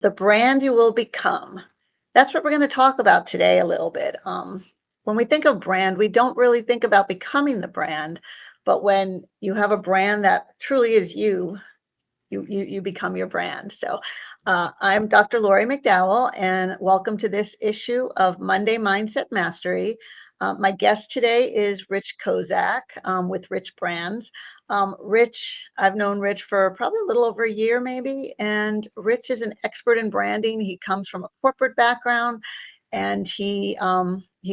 The brand you will become. That's what we're going to talk about today a little bit. When we think of brand, we don't really think about becoming the brand, but when you have a brand that truly is you, you become your brand. So, I'm Dr. Lori McDowell, and welcome to this issue of Monday Mindset Mastery. My guest today is Rich Kozak with RichBrands. Rich, I've known Rich for probably a little over a year, maybe, and Rich is an expert in branding. He comes from a corporate background, and he's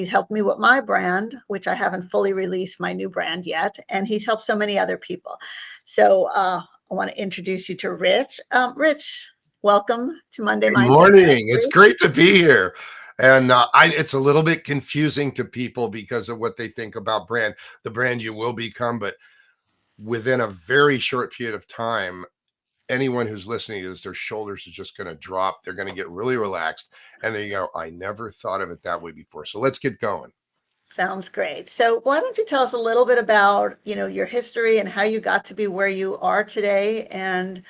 helped me with my brand, which I haven't fully released my new brand yet, and he's helped so many other people. So I want to introduce you to Rich. Rich, welcome to Monday Good Mindset morning. It's Mastery. great to be here. And it's a little bit confusing to people because of what they think about brand, the brand you will become. But within a very short period of time, anyone who's listening to this, their shoulders are just going to drop. They're going to get really relaxed. And they go, I never thought of it that way before. So let's get going. Sounds great. So why don't you tell us a little bit about, your history and how you got to be where you are today, and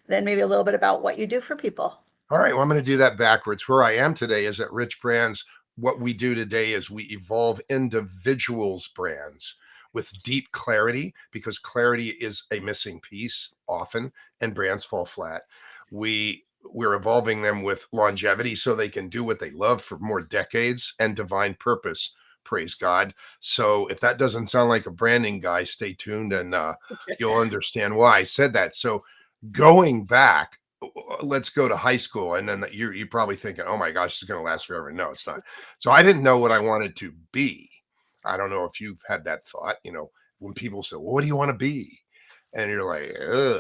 then maybe a little bit about what you do for people. All right. Well, I'm going to do that backwards. Where I am today is at Rich Brands. What we do today is we evolve individuals' brands with deep clarity, because clarity is a missing piece often, and brands fall flat. We're evolving them with longevity so they can do what they love for more decades, and divine purpose. Praise God. So if that doesn't sound like a branding guy, stay tuned and you'll understand why I said that. So going back, let's go to high school, and then you're probably thinking, oh my gosh, it's going to last forever. No, it's not. So I didn't know what I wanted to be. I don't know if you've had that thought, when people say, well, what do you want to be? And you're like,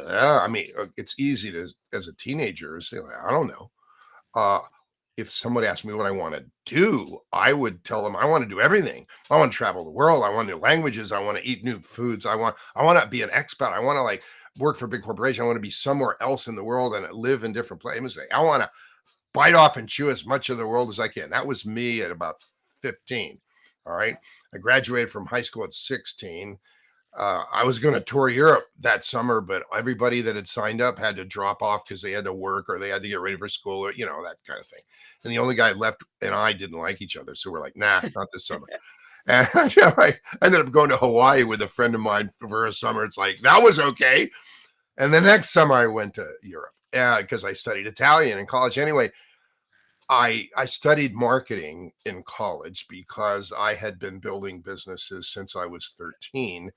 I mean, it's easy to, as a teenager, say, like, I don't know. uh if somebody asked me what I want to do, I would tell them I want to do everything. I want to travel the world. I want new languages. I want to eat new foods. I want to be an expat. I want to like work for a big corporation. I want to be somewhere else in the world and live in different places. I want to bite off and chew as much of the world as I can. That was me at about 15. All right. I graduated from high school at 16. I was going to tour Europe that summer, but everybody that had signed up had to drop off because they had to work or they had to get ready for school, or that kind of thing. And the only guy left and I didn't like each other, so we're like, nah, not this summer. And I ended up going to Hawaii with a friend of mine for a summer. It's like that was okay. And the next summer I went to Europe because I studied Italian in college. Anyway, I studied marketing in college because I had been building businesses since I was 13,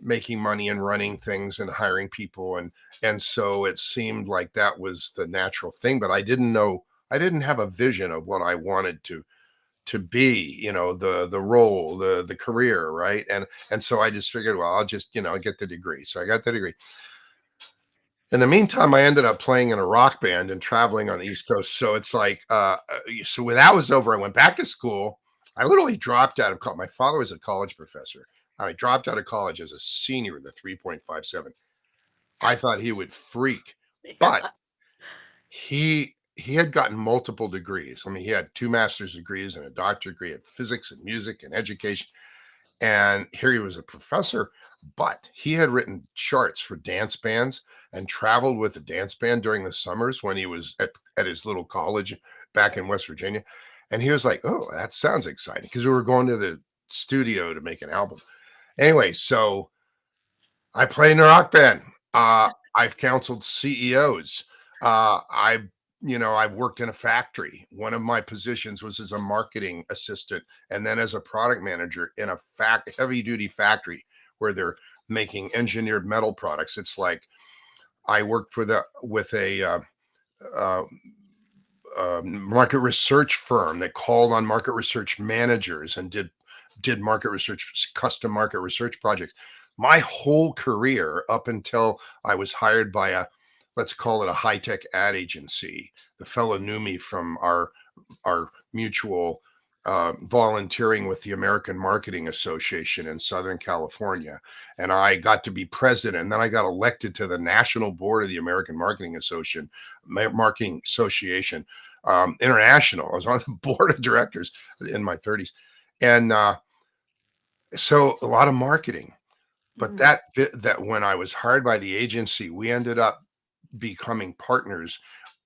making money and running things and hiring people, and so it seemed like that was the natural thing, but I didn't know, I didn't have a vision of what I wanted to be, the role, the career, right? And so I just figured, well, I'll just get the degree. So I got the degree. In the meantime, I ended up playing in a rock band and traveling on the East Coast. So it's like, so when that was over, I went back to school. I literally dropped out of college. My father was a college professor. I dropped out of college as a senior with a 3.57. I thought he would freak, but Yeah. he had gotten multiple degrees. I mean, he had 2 master's degrees and a doctorate degree in physics and music and education. And here he was a professor, but he had written charts for dance bands and traveled with the dance band during the summers when he was at his little college back in West Virginia. And he was like, oh, that sounds exciting, because we were going to the studio to make an album. Anyway, so I play in a rock band. I've counseled CEOs. I've worked in a factory. One of my positions was as a marketing assistant, and then as a product manager in a heavy duty factory where they're making engineered metal products. It's like I worked with a uh, market research firm that called on market research managers and did market research, custom market research projects. My whole career up until I was hired by let's call it a high-tech ad agency. The fellow knew me from our mutual volunteering with the American Marketing Association in Southern California. And I got to be president. And then I got elected to the national board of the American Marketing Association, International. I was on the board of directors in my 30s. And so a lot of marketing. But Mm. that when I was hired by the agency, we ended up becoming partners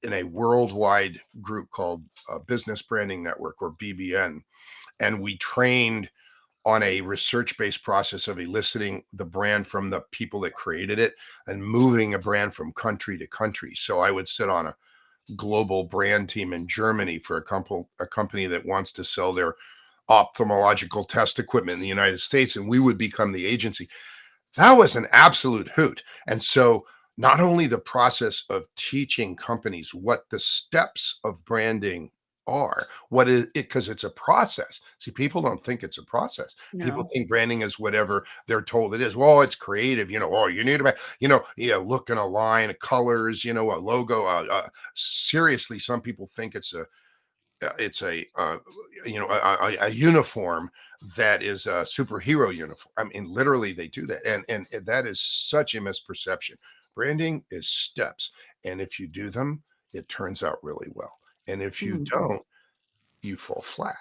in a worldwide group called Business Branding Network, or BBN, and we trained on a research-based process of eliciting the brand from the people that created it and moving a brand from country to country. So I would sit on a global brand team in Germany for a company that wants to sell their ophthalmological test equipment in the United States, and we would become the agency. That was an absolute hoot. And so not only the process of teaching companies what the steps of branding are, what is it, because it's a process. See, people don't think it's a process. People No. think branding is whatever they're told it is. Well, it's creative, oh, you need to, yeah, look in a line, colors, a logo. Seriously, some people think it's a uniform that is a superhero uniform. I mean, literally they do that. And that is such a misperception. Branding is steps. And if you do them, it turns out really well. And if you Mhm. don't, you fall flat.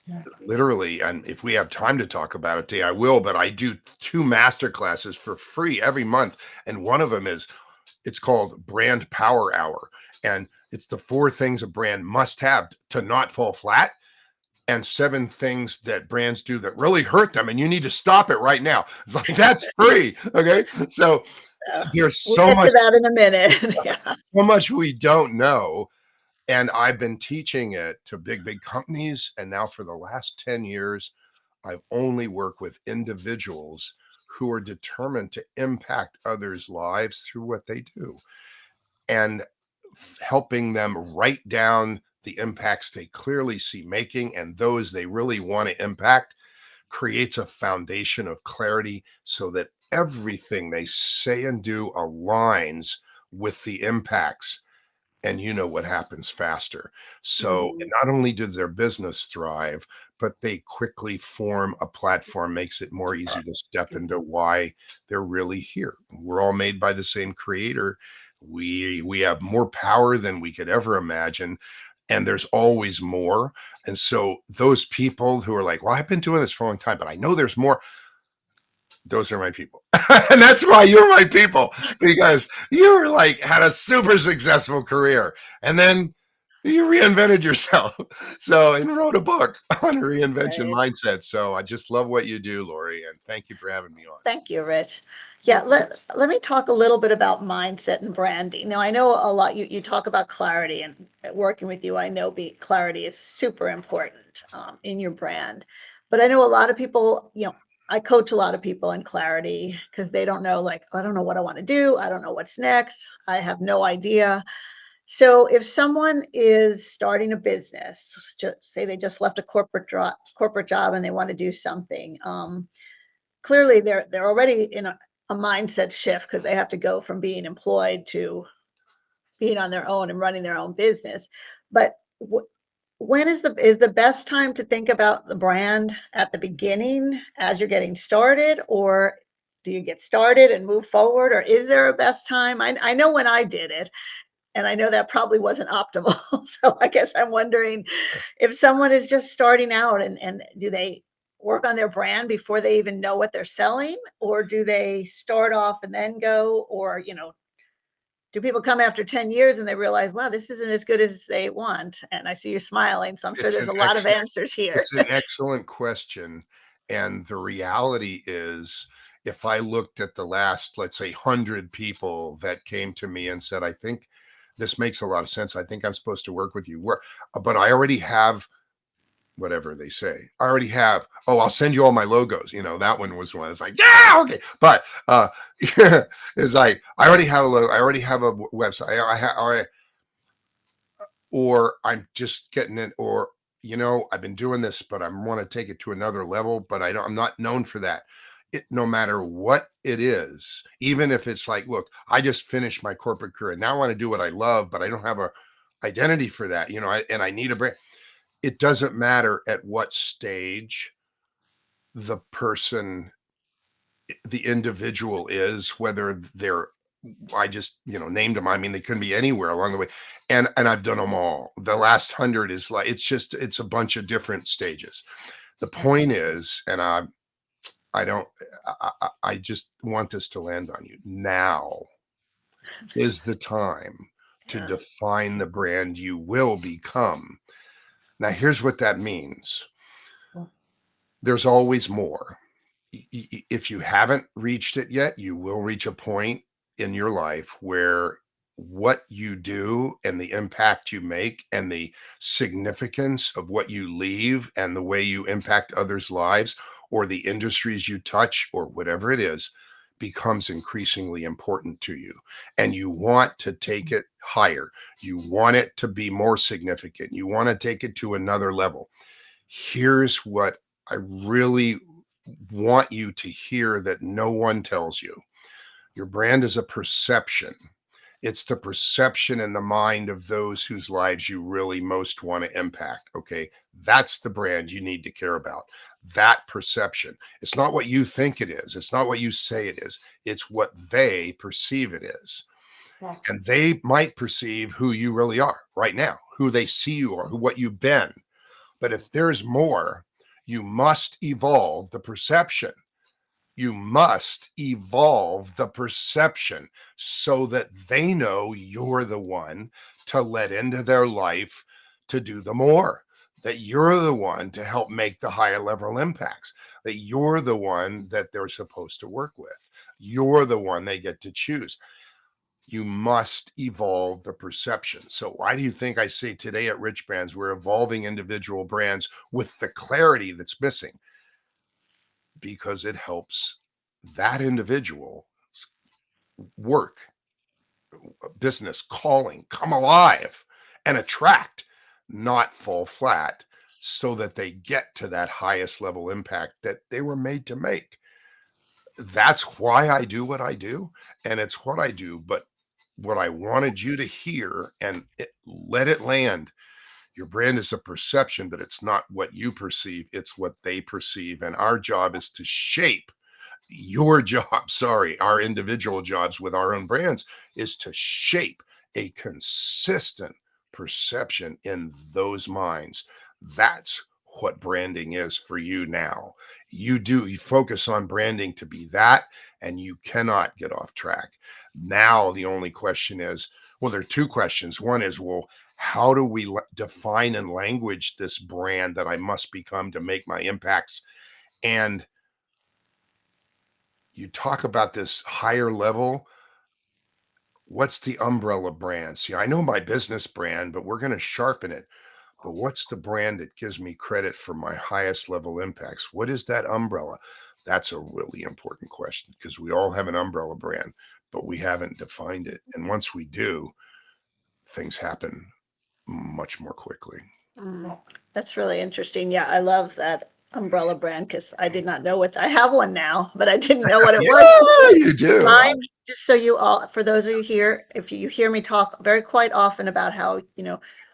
Yeah. Literally. And if we have time to talk about it today, I will, but I do 2 master classes for free every month. And one of them it's called Brand Power Hour. And it's the 4 things a brand must have to not fall flat, and 7 things that brands do that really hurt them. And you need to stop it right now. It's like, that's free. Okay. So So there's we'll get to that in a minute. Yeah. so much we don't know. And I've been teaching it to big companies. And now for the last 10 years, I've only worked with individuals who are determined to impact others' lives through what they do, and helping them write down the impacts they clearly see making and those they really want to impact, creates a foundation of clarity so that everything they say and do aligns with the impacts. And you know what happens faster. So Mhm. not only does their business thrive, but they quickly form a platform, makes it more easy to step into why they're really here. We're all made by the same creator. We have more power than we could ever imagine. And there's always more. And so those people who are like, well, I've been doing this for a long time, but I know there's more. Those are my people. And that's why you're my people, because you're like had a super successful career and then you reinvented yourself. So, and wrote a book on reinvention Right. mindset. So I just love what you do, Lori, and thank you for having me on. Thank you, Rich. Yeah, let me talk a little bit about mindset and branding. Now, I know a lot, you talk about clarity, and working with you, I know clarity is super important in your brand. But I know a lot of people, I coach a lot of people in clarity because they don't know, like, I don't know what I want to do. I don't know what's next. I have no idea. So if someone is starting a business, just say they just left a corporate job and they want to do something, clearly they're already in a mindset shift because they have to go from being employed to being on their own and running their own business. But when is the best time to think about the brand, at the beginning as you're getting started, or do you get started and move forward, or is there a best time? I know when I did it, and I know that probably wasn't optimal. So I guess I'm wondering if someone is just starting out, and do they work on their brand before they even know what they're selling, or do they start off and then go, or do people come after 10 years and they realize, wow, this isn't as good as they want? And I see you smiling, so I'm sure It's there's an a lot of excellent answers here. It's an excellent question. And the reality is, if I looked at the last, let's say, 100 people that came to me and said, I think this makes a lot of sense. I think I'm supposed to work with you. But I already have whatever they say. I already have, oh, I'll send you all my logos. That one was one. It's like, yeah, okay. But it's like, I already have a logo. I already have a website. Or I'm just getting it, or I've been doing this, but I want to take it to another level, but I'm not known for that. No matter what it is, even if it's like, look, I just finished my corporate career and now I want to do what I love, but I don't have a identity for that, and I need a brand. It doesn't matter at what stage the person, the individual is, whether they're, I just, named them. I mean, they couldn't be anywhere along the way. And I've done them all. The last 100 is like, it's a bunch of different stages. The point is, and I don't, I just want this to land on you. Now is the time to Yeah. define the brand you will become. Now, here's what that means. Well, There's always more. If you haven't reached it yet, you will reach a point in your life where what you do and the impact you make and the significance of what you leave and the way you impact others' lives or the industries you touch or whatever it is becomes increasingly important to you. And you want to take it higher. You want it to be more significant. You want to take it to another level. Here's what I really want you to hear that no one tells you. Your brand is a perception. It's the perception in the mind of those whose lives you really most want to impact. Okay. That's the brand you need to care about. That perception. It's not what you think it is. It's not what you say it is. It's what they perceive it is. exactly. And they might perceive who you really are right now, who they see you are, who what you've been. But if there's more, you must evolve the perception. You must evolve the perception so that they know you're the one to let into their life to do the more, that you're the one to help make the higher level impacts, that you're the one that they're supposed to work with. You're the one they get to choose. You must evolve the perception. So why do you think I say today at Rich Brands, we're evolving individual brands with the clarity that's missing? Because it helps that individual work, business, calling, come alive and attract, not fall flat so that they get to that highest level impact that they were made to make. That's why I do what I do. And it's what I do. But what I wanted you to hear and let it land. Your brand is a perception, but it's not what you perceive, it's what they perceive. And our job is to shape your job, sorry, our individual jobs with our own brands is to shape a consistent perception in those minds. That's what branding is for you now. You focus on branding to be that, and you cannot get off track. Now, the only question is, well, there are two questions. One is, well, how do we define and language this brand that I must become to make my impacts? And you talk about this higher level. What's the umbrella brand? See, I know my business brand, but we're going to sharpen it. But what's the brand that gives me credit for my highest level impacts? What is that umbrella? That's a really important question because we all have an umbrella brand, but we haven't defined it. And once we do, things happen much more quickly. Mm, that's really interesting. Yeah, I love that umbrella brand because I did not know what I have one now, but I didn't know what it was. Yeah, you do. Mine, just so you all, for those of you here, if you hear me talk very quite often about how,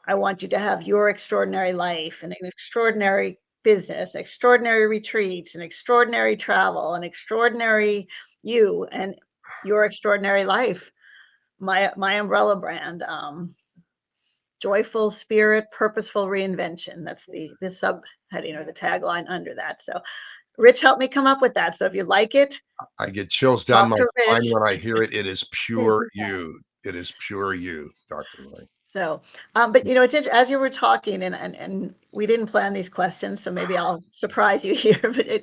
I want you to have your extraordinary life and an extraordinary business, extraordinary retreats, and extraordinary travel, and extraordinary you and your extraordinary life. My umbrella brand, joyful spirit, purposeful reinvention. That's the subheading or the tagline under that. So Rich helped me come up with that. So if you like it, I get chills down talk my to spine Rich. when I hear it. It is pure you. It is pure you, Dr. Roy. So, but it's as you were talking, and we didn't plan these questions, so maybe I'll surprise you here. But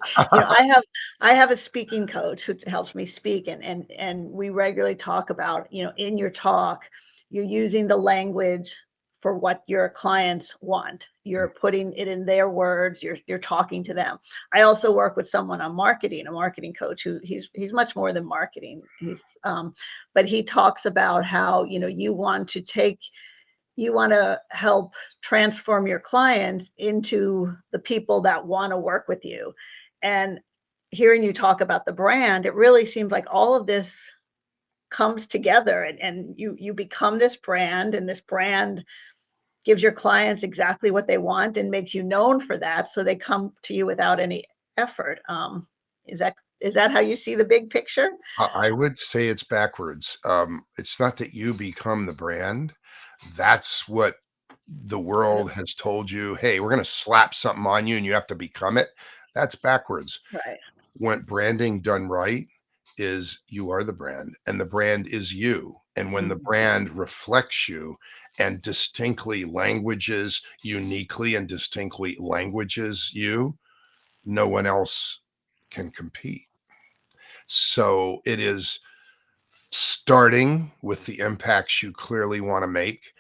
I have a speaking coach who helps me speak, and we regularly talk about, in your talk, you're using the language for what your clients want. You're putting it in their words. You're talking to them. I also work with someone on marketing, a marketing coach who he's much more than marketing. But he talks about how you want to help transform your clients into the people that want to work with you. And hearing you talk about the brand, it really seems like all of this comes together, and you become this brand, and this brand gives your clients exactly what they want and makes you known for that. So they come to you without any effort. Is that how you see the big picture? I would say it's backwards. It's not that you become the brand. That's what the world has told you. Hey, we're going to slap something on you and you have to become it. That's backwards. Right. When branding done right is you are the brand and the brand is you. And when the Mhm. brand reflects you and distinctly languages, uniquely and distinctly languages you, no one else can compete. So it is starting with the impacts you clearly want to make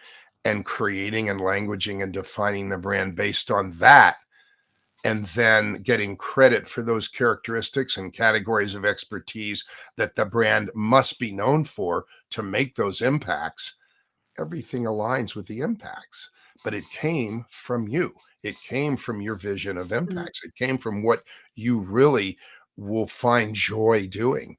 and creating and languaging and defining the brand based on that, and then getting credit for those characteristics and categories of expertise that the brand must be known for to make those impacts. Everything aligns with the impacts, but it came from you. It came from your vision of Mm. impacts. It came from what you really will find joy doing.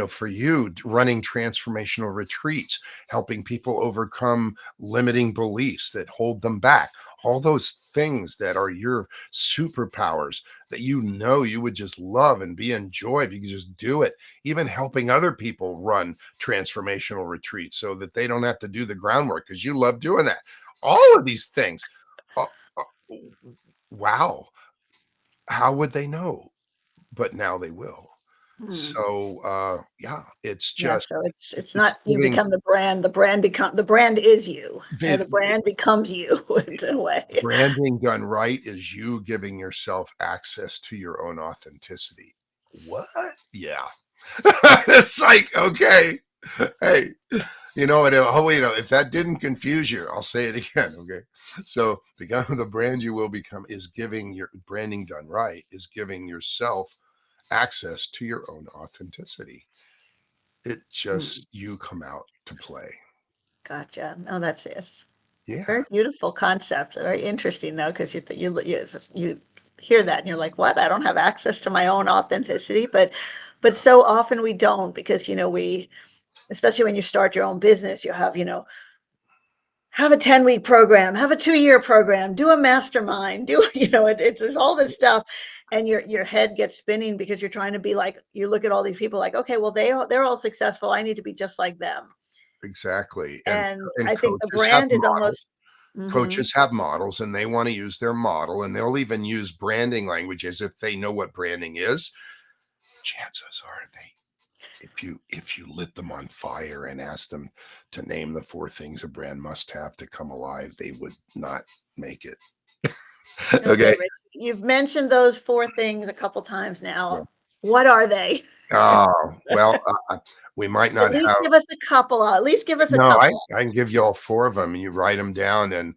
For you, running transformational retreats, helping people overcome limiting beliefs that hold them back, all those things that are your superpowers that you would just love and be in joy if you could just do it. Even helping other people run transformational retreats so that they don't have to do the groundwork because you love doing that. All of these things. Uh, uh, wow. How would they know? But now they will. Mm. So yeah, it's Yeah, just so it's it's not you giving become the brand is you, and the the brand becomes you in a way. branding done right is you giving yourself access to your own authenticity. What? Yeah. It's like, okay, hey, if that didn't confuse you, I'll say it again. Okay. So the brand you will become is giving your branding done right is giving yourself access to your own authenticity. It Mm. just, you come out to play. Gotcha. No, that's it's Yeah, very beautiful concept. Very interesting though, because you hear that and you're like, what? I don't have access to my own authenticity, but so often we don't because we especially when you start your own business, you have a 10-week program, have a 2-year program, do a mastermind, it's all this stuff. And your head gets spinning because you're trying to be like, you look at all these people like, okay, well, they're all successful. I need to be just like them. exactly. And And and I think the coaches have brand is models. almost, mhm, Coaches have models and they want to use their model and they'll even use branding language as if they know what branding is. Chances are they if you lit them on fire and asked them to name the 4 things a brand must have to come alive, they would not make it. okay, Okay. Rich, you've mentioned those 4 things a couple times Yeah. now. What are they? Oh, well, we might At not least have. give us a couple. At least give us a No, I couple. I can give you all 4 of them, and you write them down and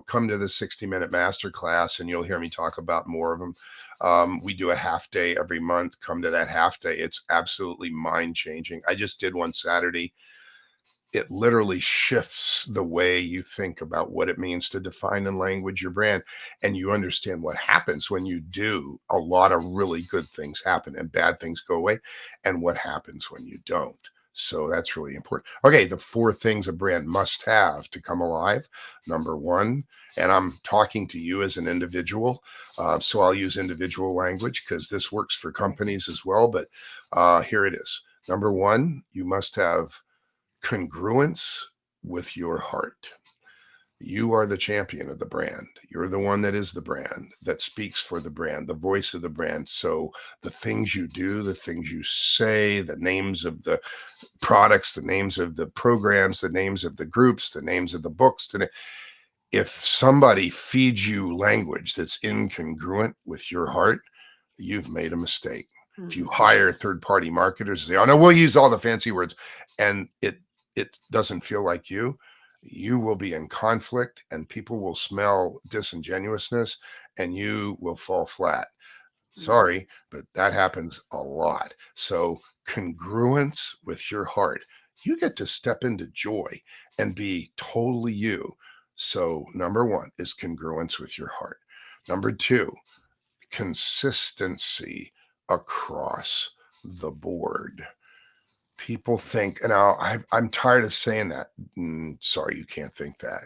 come to the 60-minute master class, and you'll hear me talk about more of them. We do a half day every month. Come to that half day. It's absolutely mind-changing. I just did one Saturday. It literally shifts the way you think about what it means to define and language your brand. And you understand what happens when you do. A lot of really good things happen and bad things go away, and what happens when you don't. So that's really important. Okay, the 4 things a brand must have to come alive. Number one, and I'm talking to you as an individual, so I'll use individual language because this works for companies as well. But here it is. Number one, you must have congruence with your heart. You are the champion of the brand. You're the one that is the brand, that speaks for the brand, the voice of the brand. So the things you do, the things you say, the names of the products, the names of the programs, the names of the groups, the names of the books, if somebody feeds you language that's incongruent with your heart, you've made a mistake. If you Mhm. hire third-party marketers, say, "Oh no, we'll use all the fancy words," and it doesn't feel like you will be in conflict, and people will smell disingenuousness, and you will fall flat. Mm. Sorry, but that happens a lot. So congruence with your heart. You get to step into joy and be totally you. So number one is congruence with your heart. Number two, consistency across the board. People think, and I'm tired of saying that. Sorry, you can't think that.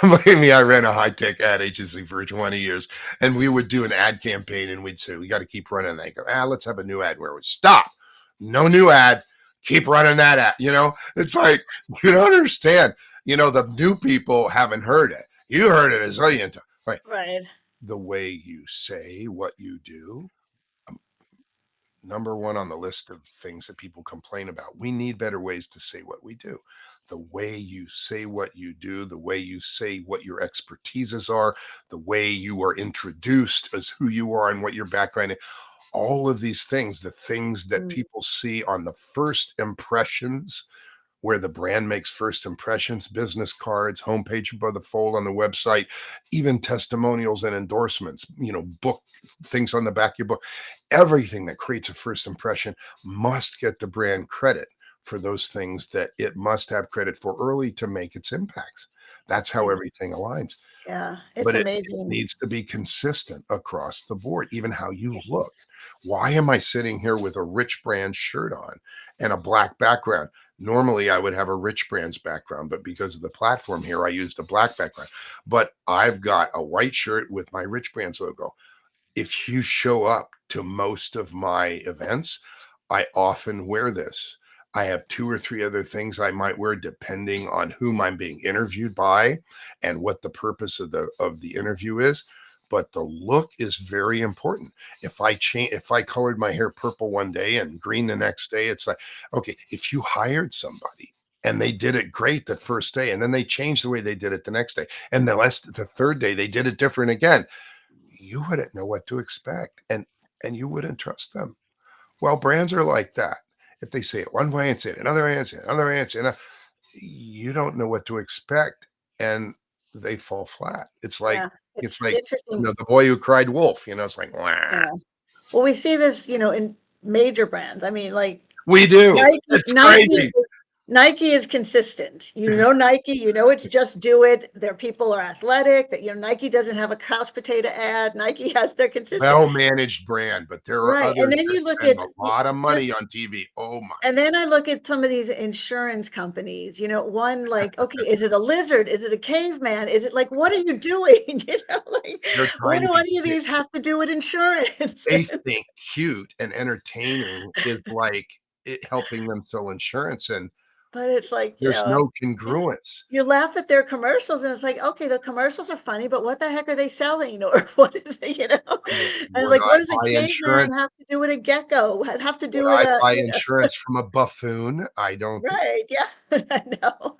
Believe me, I ran a high tech ad agency for 20 years, and we would do an ad campaign, and we'd say, we got to keep running. And they go, let's have a new ad where we stop. No new ad. Keep running that ad. It's like, you don't understand. The new people haven't heard it. You heard it a zillion times. Right. Right. The way you say what you do, number one on the list of things that people complain about. We need better ways to say what we do. The way you say what you do, the way you say what your expertises are, the way you are introduced as who you are and what your background is, all of these things, the things that Mm, people see on the first impressions, where the brand makes first impressions, business cards, homepage above the fold on the website, even testimonials and endorsements, book things on the back of your book. Everything that creates a first impression must get the brand credit for those things that it must have credit for early to make its impacts. That's how ex- everything aligns. yeah, it's But it amazing. needs to be consistent across the board, even how you look. Why am I sitting here with a Rich Brand shirt on and a black background? Normally, I would have a Rich Brands background, but because of the platform here, I used a black background. But I've got a white shirt with my Rich Brands logo. If you show up to most of my events, I often wear this. I have two or three other things I might wear depending on whom I'm being interviewed by and what the purpose of the interview is. But the look is very important. If I colored my hair purple one day and green the next day, it's like, okay, if you hired somebody and they did it great the first day, and then they changed the way they did it the next day, and the third day they did it different again, you wouldn't know what to expect, and you wouldn't trust them. Well, brands are like that. If they say it one way and say it another way and say it another way and say it, you don't know what to expect, and they fall flat. Yeah, It's it's like interesting. the boy who cried wolf. It's like, wah. Yeah. Well, we see this, in major brands. I mean, like We do. Nike It's Nike crazy. is Nike is consistent. Nike, it's just do it. Their people are athletic, that Nike doesn't have a couch potato ad. Nike has their consistent. Well managed brand, but there are Right. And others then that you look spend at a lot of money on TV. Oh my and then I look at some of these insurance companies, one like, okay, is it a lizard? Is it a caveman? Is it like, what are you doing? Like, They're what trying to do be any of these have to do with insurance? they think cute and entertaining is like it helping them sell insurance, and But it's like, there's no congruence. you laugh at their commercials and it's like, okay, the commercials are funny, but what the heck are they selling? Or what is it, And Would like, I what does a buy caveman insurance? have to do with a gecko? What have to do Would with I a, buy insurance from a buffoon? I don't think right, yeah, I know.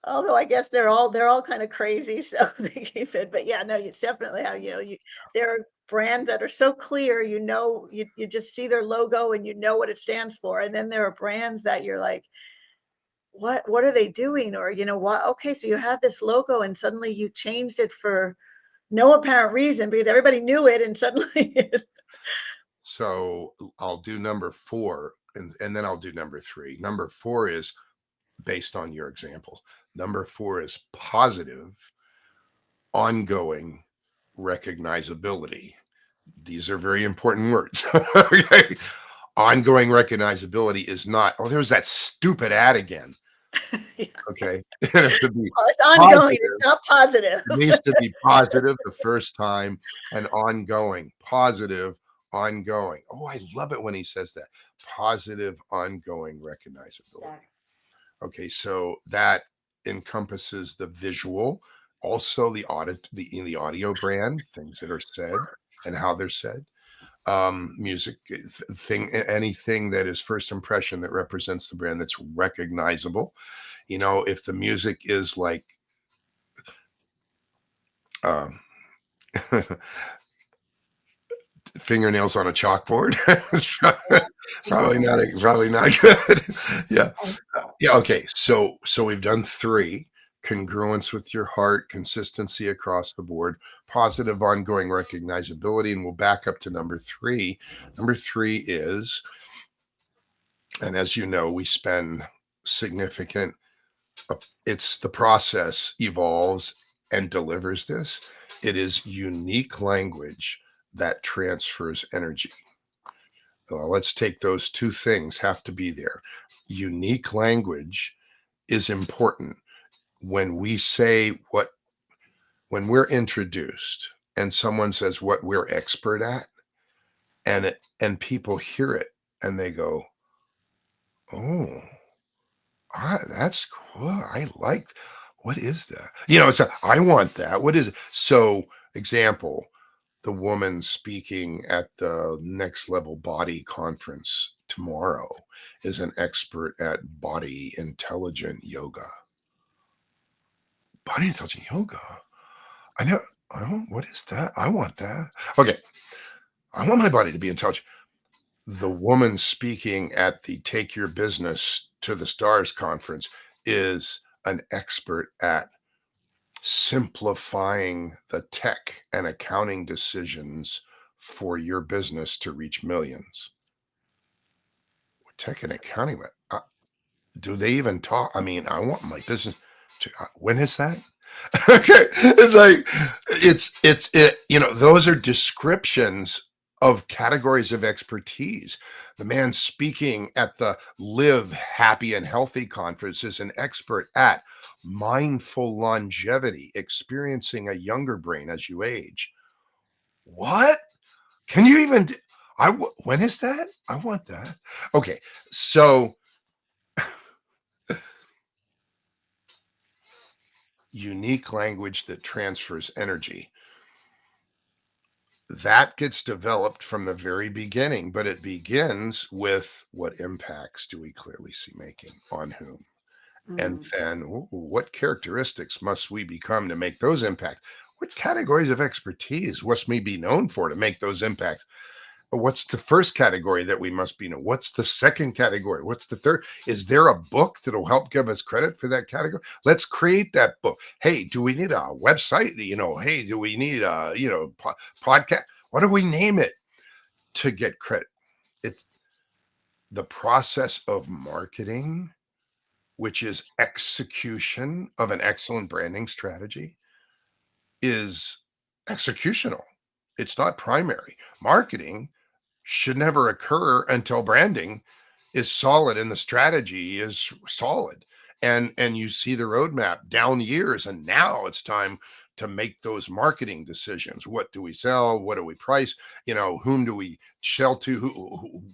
Although I guess they're all kind of crazy, so they keep it. But yeah, no, it's definitely how there are brands that are so clear, you just see their logo and you know what it stands for. And then there are brands that you're like, what are they doing? Or what, okay, so you had this logo and suddenly you changed it for no apparent reason because everybody knew it and suddenly so. I'll do number 4, and then I'll do number 3. Number 4 is based on your examples. Number 4 is positive, ongoing recognizability. These are very important words. Okay. Ongoing recognizability is not, oh, there's that stupid ad again. yeah. Okay. It has to be Well, it's ongoing, it's positive. not positive. It needs to be positive the first time and ongoing. Positive, ongoing. Oh, I love it when he says that. Positive, ongoing recognizability. Okay, so that encompasses the visual, also the audit, in the audio brand, things that are said and how they're said. Music thing, anything that is first impression that represents the brand that's recognizable. If the music is like um, fingernails on a chalkboard, it's probably not good. Yeah. Yeah, okay. So we've done 3: congruence with your heart, consistency across the board, positive ongoing recognizability, and we'll back up to number 3. Number 3 is, and as you know, we spend significant it's the process evolves and delivers this. It is unique language that transfers energy. Let's take those two things have to be there. Unique language is important when we say when we're introduced and someone says what we're expert at, and people hear it and they go, oh, that's cool. I like, what is that? It's I want that. What is it? So, example, The woman speaking at the Next Level Body conference tomorrow is an expert at body intelligent yoga. Body intelligent yoga. I know. Oh, what is that? I want that. Okay. I want my body to be intelligent. The woman speaking at the Take Your Business to the Stars conference is an expert at simplifying the tech and accounting decisions for your business to reach millions. Tech and accounting, do they even talk? I mean, I want my business to, when is that? Okay. It's like, those are descriptions of categories of expertise. The man speaking at the Live Happy and Healthy conference is an expert at mindful longevity, experiencing a younger brain as you age. What? Can you even? When is that? I want that. Okay, so unique language that transfers energy. That gets developed from the very beginning, but it begins with what impacts do we clearly see making on whom? And Mm. then what characteristics must we become to make those impacts? What categories of expertise must we be known for to make those impacts? What's the first category that we must be known? What's the second category? What's the third? Is there a book that'll help give us credit for that category? Let's create that book. Hey, do we need a website? Hey, do we need a, podcast? What do we name it to get credit? It's the process of marketing, which is execution of an excellent branding strategy, is executional. It's not primary. Marketing should never occur until branding is solid and the strategy is solid, and you see the roadmap down years, and now it's time to make those marketing decisions. What do we sell? What do we price? Whom do we sell to?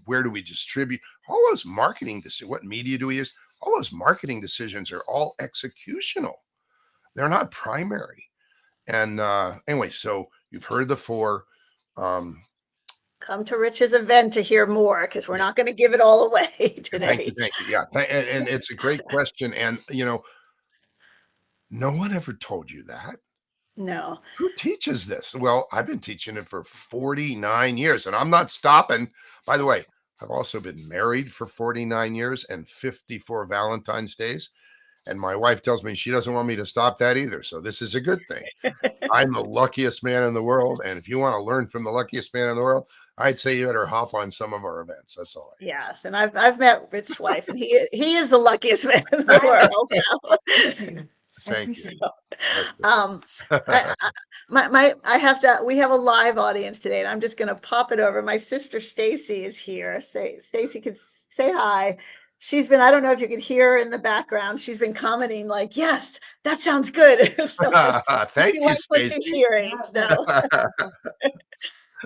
Where do we distribute? All those marketing decisions. What media do we use? All those marketing decisions are all executional. They're not primary. And anyway, so you've heard the four. um, Come to Rich's event to hear more because we're not going to give it all away Thank you, today. thank you. Yeah, and it's a great question, and no one ever told you that. No. Who teaches this? Well, I've been teaching it for 49 years, and I'm not stopping. By the way, I've also been married for 49 years and 54 Valentine's days, and my wife tells me she doesn't want me to stop that either. So this is a good thing. I'm the luckiest man in the world, and if you want to learn from the luckiest man in the world, I'd say you better hop on some of our events. That's all I Yes, and I've met Rich's wife, and he is the luckiest man in the world. So. thank you. That's Um, I I have to. We have a live audience today, and I'm just going to pop it over. My sister Stacy is here. Stacy can say hi. She's been. I don't know if you could hear her in the background. She's been commenting like, "Yes, that sounds good." So Thank she you, likes what she's Stacy. hearing. So.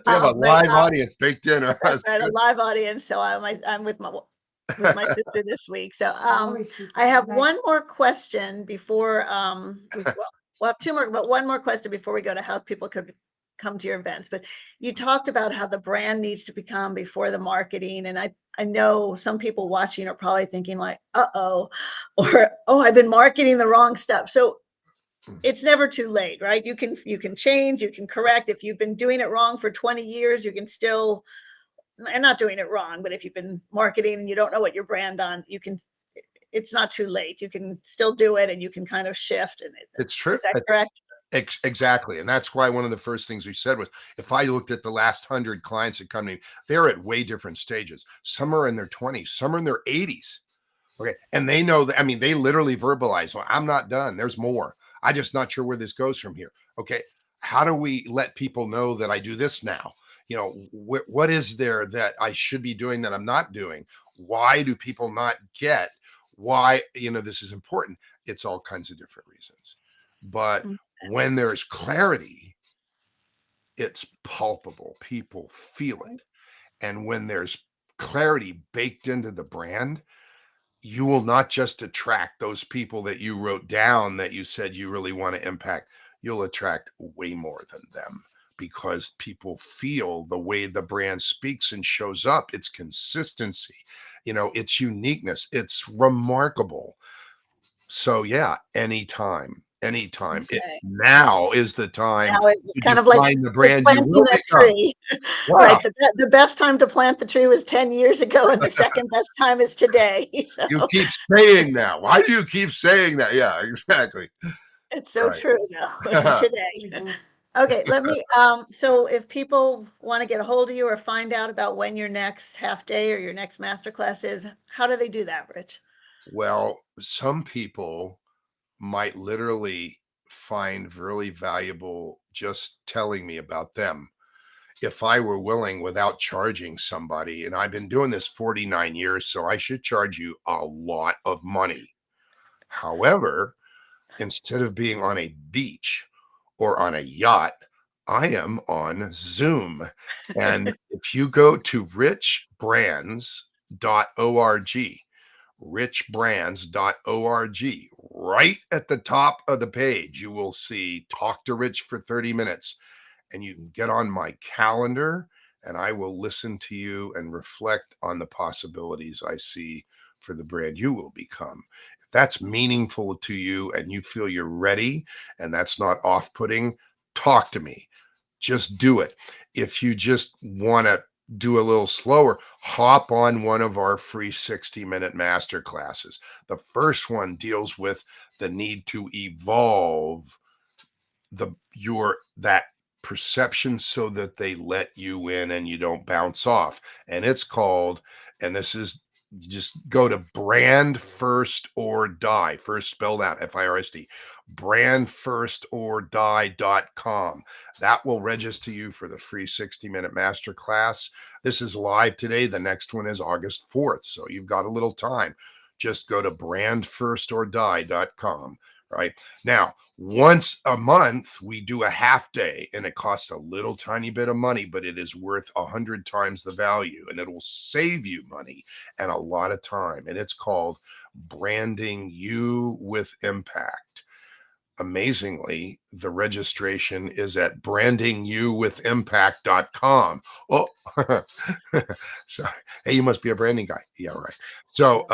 We have a But live audience baked in. that's That's right, a good. live audience. So I'm with my sister this week. So I have one more question before we'll have two more, but one more question before we go to how people could come to your events. But you talked about how the brand needs to become before the marketing. And I know some people watching are probably thinking like, uh-oh, or oh, I've been marketing the wrong stuff. So it's never too late, right? You can change, you can correct. If you've been doing it wrong for 20 years, you can still, and not doing it wrong, but if you've been marketing and you don't know what your brand on, you can, it's not too late. You can still do it and you can kind of shift. And It's true. is that correct? Exactly. And that's why one of the first things we said was if I looked at the last 100 clients that come to me, they're at way different stages. Some are in their 20s, some are in their 80s. Okay. And they know that, I mean, they literally verbalize, well, I'm not done. There's more. I'm just not sure where this goes from here. Okay. How do we let people know that I do this now? What is there that I should be doing that I'm not doing? Why do people not get why, this is important? It's all kinds of different reasons. But Mm. when there's clarity, it's palpable. People feel it. And when there's clarity baked into the brand, you will not just attract those people that you wrote down that you said you really want to impact. You'll attract way more than them because people feel the way the brand speaks and shows up, its consistency, its uniqueness. It's remarkable. So yeah, anytime. Okay. Now is the time Now it's to kind of like define the brand you planting will that become. tree, Yeah, right? The best time to plant the tree was 10 years ago, and the second best time is today. So you keep saying that. Why do you keep saying that? Yeah, exactly. it's so Right. true, though, today. Okay, let me, so if people want to get a hold of you or find out about when your next half day or your next masterclass is, how do they do that, Rich? Well, some people might literally find really valuable just telling me about them. If I were willing without charging somebody, and I've been doing this 49 years, so I should charge you a lot of money. However, instead of being on a beach or on a yacht, I am on Zoom. And if you go to richbrands.org, richbrands.org, right at the top of the page, you will see Talk to Rich for 30 minutes. And you can get on my calendar and I will listen to you and reflect on the possibilities I see for the brand you will become. If that's meaningful to you and you feel you're ready and that's not off putting, talk to me. Just do it. If you just want to do a little slower, hop on one of our free 60-minute master classes. The first one deals with the need to evolve that perception so that they let you in and you don't bounce off. And it's called, and this is, just go to brand first or die, first spelled out FIRST, brandfirstorDie.com. That will register you for the free 60-minute masterclass. This is live today. The next one is August 4th. So you've got a little time. Just go to brandfirstorDie.com. Right now, once a month, we do a half day and it costs a little tiny bit of money, but it is worth 100 times the value and it will save you money and a lot of time. And it's called Branding You with Impact. Amazingly, the registration is at brandingyouwithimpact.com. Oh, sorry. Hey, you must be a branding guy. Yeah, right. So,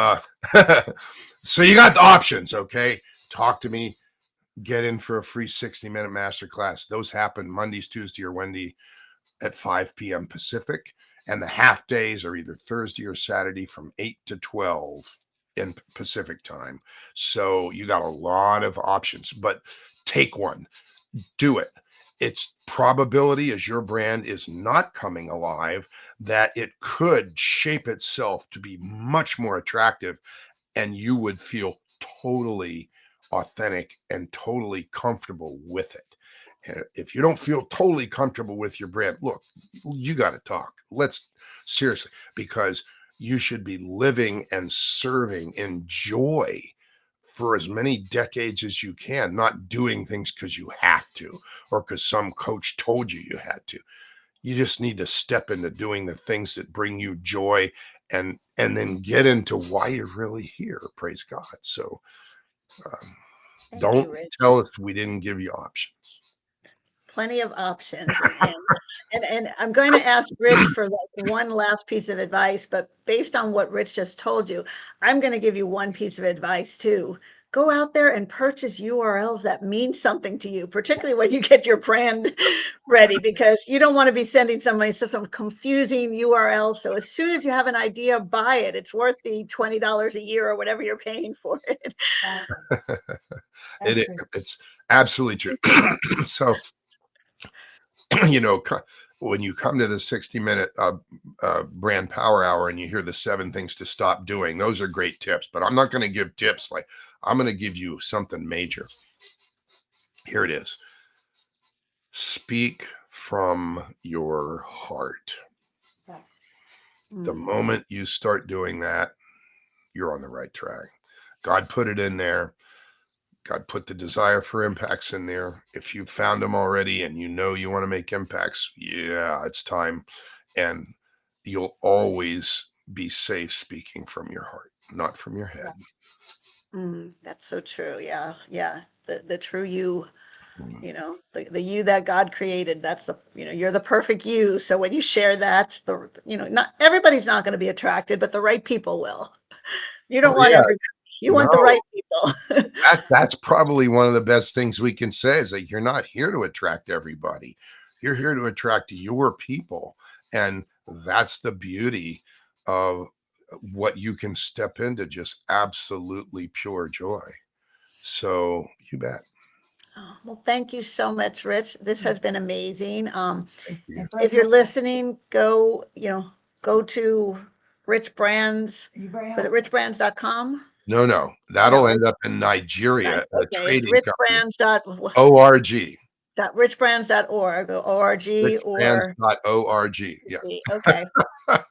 so you got the options. Okay. Talk to me, get in for a free 60-minute masterclass. Those happen Mondays, Tuesday, or Wednesday at 5 p.m. Pacific. And the half days are either Thursday or Saturday from 8 to 12 in Pacific time. So you got a lot of options, but take one, do it. Its probability as your brand is not coming alive that it could shape itself to be much more attractive and you would feel totally authentic and totally comfortable with it. And if you don't feel totally comfortable with your brand, look, you got to talk. Let's seriously, because you should be living and serving in joy for as many decades as you can, not doing things because you have to or because some coach told you you had to. You just need to step into doing the things that bring you joy and then get into why you're really here. Praise God. So um, Thank don't you, Rich. tell us we didn't give you options. Plenty of options, and I'm going to ask Rich for like one last piece of advice, but based on what Rich just told you, I'm going to give you one piece of advice too. Go out there and purchase URLs that mean something to you, particularly when you get your brand ready, because you don't want to be sending somebody some confusing URL. So as soon as you have an idea, buy it. It's worth the $20 a year or whatever you're paying for it. It's absolutely true. So, you know, when you come to the 60-minute brand power hour and you hear the 7 things to stop doing, those are great tips, but I'm not going to give tips. Like, I'm going to give you something major. Here it is. Speak from your heart. The Mm, moment you start doing that, you're on the right track. God put it in there. God put the desire for impacts in there. If you've found them already and you know you want to make impacts, yeah, it's time. And you'll always be safe speaking from your heart, not from your head. that's so true. Yeah, yeah. The true you. Mm. the you that God created. That's you're the perfect you. So when you share that, not everybody's not going to be attracted, but the right people will. You Oh don't want yeah, everybody. You want the no. right people. That's probably one of the best things we can say is that you're not here to attract everybody. You're here to attract your people. And that's the beauty of what you can step into, just absolutely pure joy. So you bet. Oh, well, thank you so much, Rich. This has been amazing. Thank you. If you're listening, go to Rich Brands, was it richbrands.com? No, No, that'll it's end up in Nigeria, nice. a Okay, it's trading company. richbrands dot ORG. dot richbrands.org, org, or Richbrands.org. Yeah. okay.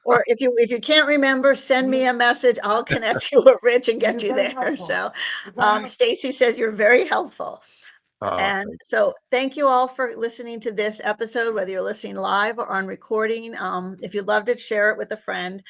Or if you can't remember, send me a message. I'll connect you with Rich and get you there. So, Stacy says you're very helpful. Oh, And thank you. so thank you all for listening to this episode, whether you're listening live or on recording. If you loved it, share it with a friend.